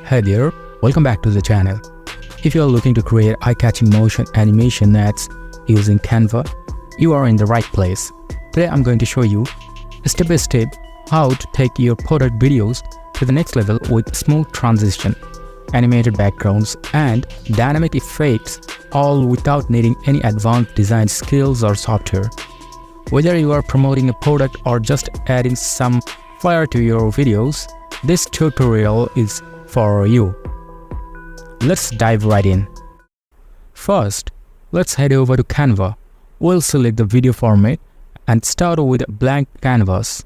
Hey there, welcome back to the channel. If you are looking to create eye-catching motion animation ads using Canva, you are in the right place. Today I'm going to show you step by step how to take your product videos to the next level with smooth transition, animated backgrounds and dynamic effects, all without needing any advanced design skills or software. Whether you are promoting a product or just adding some flair to your videos, this tutorial is for you. Let's dive right in. First, let's head over to Canva. We'll select the video format and start with a blank canvas.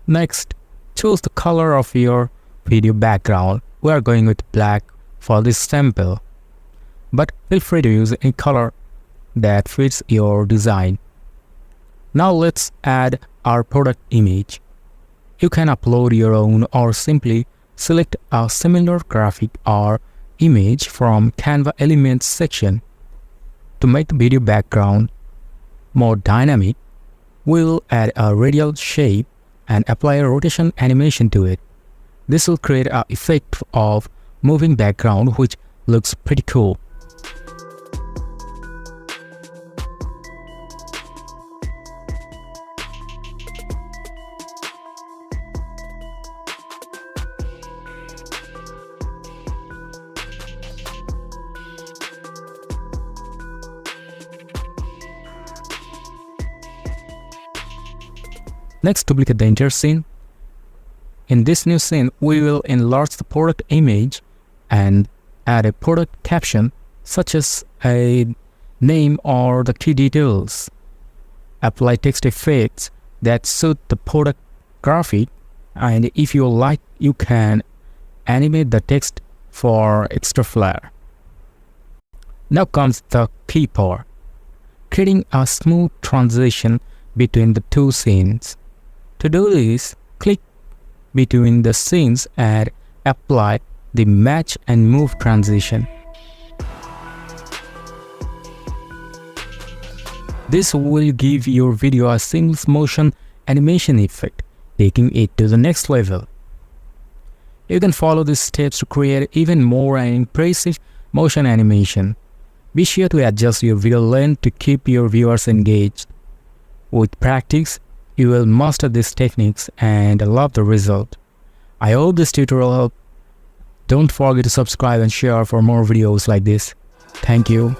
Next, choose the color of your video background. We are going with black for this sample, but feel free to use any color that fits your design. Now let's add our product image. You can upload your own or simply select a similar graphic or image from Canva Elements section. To make the video background more dynamic, we'll add a radial shape and apply a rotation animation to it. This will create an effect of moving background which looks pretty cool. Next, duplicate the entire scene. In this new scene, we will enlarge the product image and add a product caption such as a name or the key details. Apply text effects that suit the product graphic, and if you like, you can animate the text for extra flair. Now comes the key part, creating a smooth transition between the two scenes. To do this, click between the scenes and apply the match and move transition. This will give your video a seamless motion animation effect, taking it to the next level. You can follow these steps to create even more impressive motion animation. Be sure to adjust your video length to keep your viewers engaged. With practice, you will master these techniques and love the result. I hope this tutorial helped. Don't forget to subscribe and share for more videos like this. Thank you.